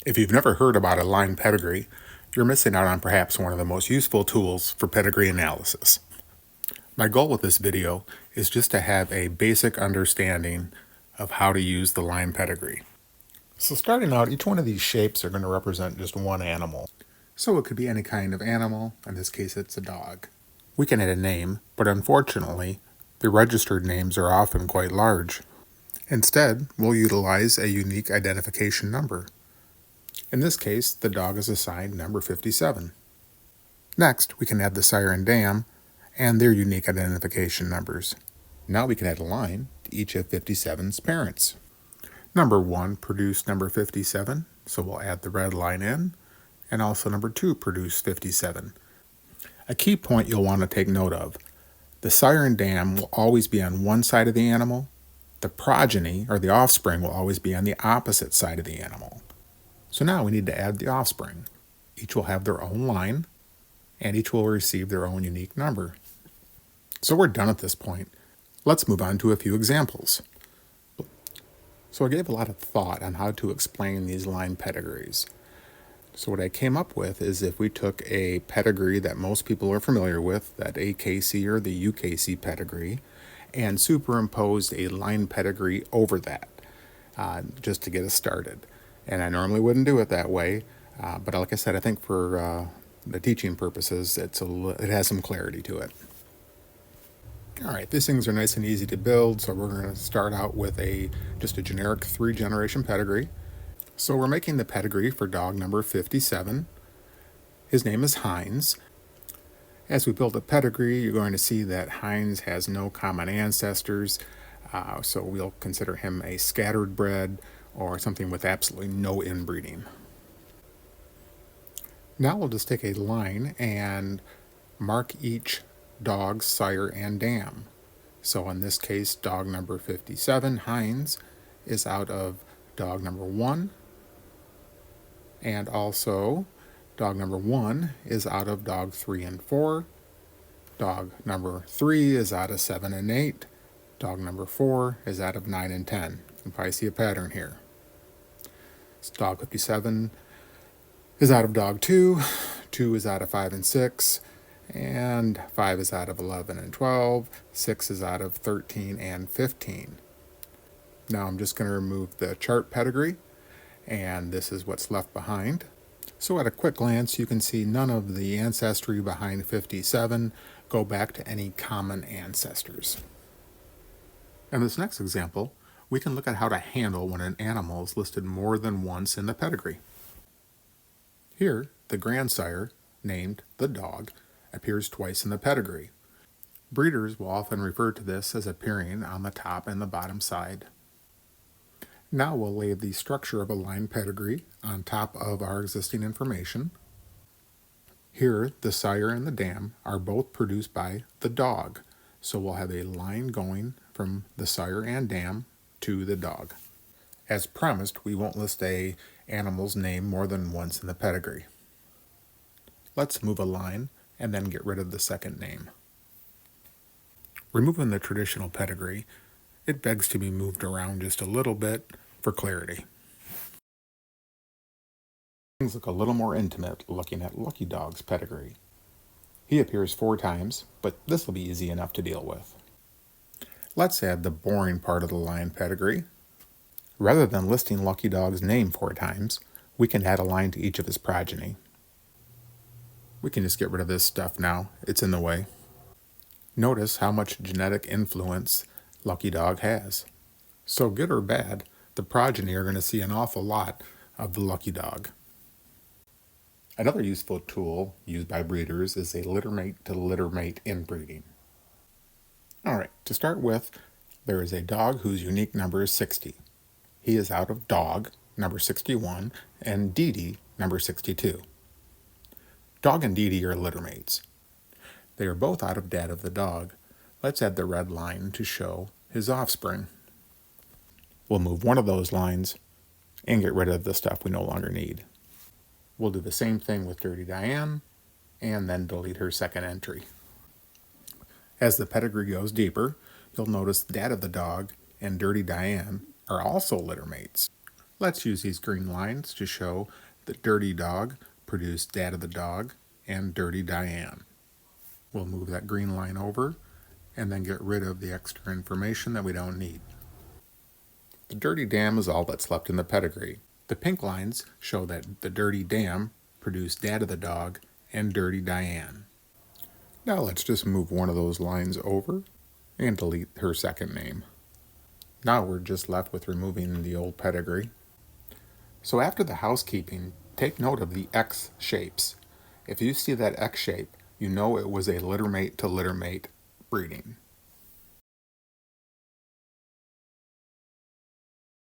If you've never heard about a line pedigree, you're missing out on perhaps one of the most useful tools for pedigree analysis. My goal with this video is just to have a basic understanding of how to use the line pedigree. So starting out, each one of these shapes are going to represent just one animal. So it could be any kind of animal, in this case it's a dog. We can add a name, but unfortunately, the registered names are often quite large. Instead, we'll utilize a unique identification number. In this case, the dog is assigned number 57. Next, we can add the sire and dam and their unique identification numbers. Now we can add a line to each of 57's parents. Number 1 produced number 57, so we'll add the red line in, and also number 2 produced 57. A key point you'll want to take note of: the sire and dam will always be on one side of the animal. The progeny, or the offspring, will always be on the opposite side of the animal. So now we need to add the offspring. Each will have their own line, and each will receive their own unique number. So we're done at this point. Let's move on to a few examples. So I gave a lot of thought on how to explain these line pedigrees. So what I came up with is if we took a pedigree that most people are familiar with, that AKC or the UKC pedigree, and superimposed a line pedigree over that, just to get us started. And I normally wouldn't do it that way, but like I said, I think for the teaching purposes, it has some clarity to it. All right, these things are nice and easy to build, so we're going to start out with just a generic 3-generation pedigree. So we're making the pedigree for dog number 57. His name is Heinz. As we build a pedigree, you're going to see that Heinz has no common ancestors, so we'll consider him a scattered bred, or something with absolutely no inbreeding. Now we'll just take a line and mark each dog's sire and dam. So in this case, dog number 57, Heinz, is out of dog number 1, and also dog number 1 is out of dog 3 and 4, dog number 3 is out of 7 and 8, dog number 4 is out of 9 and 10. You can probably see a pattern here. So dog 57 is out of dog 2, 2 is out of 5 and 6, and 5 is out of 11 and 12, 6 is out of 13 and 15. Now I'm just going to remove the chart pedigree, and this is what's left behind. So at a quick glance, you can see none of the ancestry behind 57 go back to any common ancestors. In this next example, we can look at how to handle when an animal is listed more than once in the pedigree. Here, the grandsire, named the dog, appears twice in the pedigree. Breeders will often refer to this as appearing on the top and the bottom side. Now we'll lay the structure of a line pedigree on top of our existing information. Here, the sire and the dam are both produced by the dog, so we'll have a line going from the sire and dam to the dog. As promised, we won't list an animal's name more than once in the pedigree. Let's move a line and then get rid of the second name. Removing the traditional pedigree, it begs to be moved around just a little bit for clarity. Things look a little more intimate looking at Lucky Dog's pedigree. He appears 4 times, but this will be easy enough to deal with. Let's add the boring part of the line pedigree. Rather than listing Lucky Dog's name 4 times, we can add a line to each of his progeny. We can just get rid of this stuff now, it's in the way. Notice how much genetic influence Lucky Dog has. So good or bad, the progeny are going to see an awful lot of the Lucky Dog. Another useful tool used by breeders is a littermate to littermate inbreeding. Alright, to start with, there is a dog whose unique number is 60. He is out of dog, number 61, and Dee Dee, number 62. Dog and Dee Dee are littermates. They are both out of dad of the dog. Let's add the red line to show his offspring. We'll move one of those lines and get rid of the stuff we no longer need. We'll do the same thing with Dirty Diane, and then delete her second entry. As the pedigree goes deeper, you'll notice Dad of the Dog and Dirty Diane are also littermates. Let's use these green lines to show that Dirty Dog produced Dad of the Dog and Dirty Diane. We'll move that green line over and then get rid of the extra information that we don't need. The Dirty Dam is all that's left in the pedigree. The pink lines show that the Dirty Dam produced Dad of the Dog and Dirty Diane. Now let's just move one of those lines over and delete her second name. Now we're just left with removing the old pedigree. So after the housekeeping, take note of the X shapes. If you see that X shape, you know it was a littermate to littermate breeding.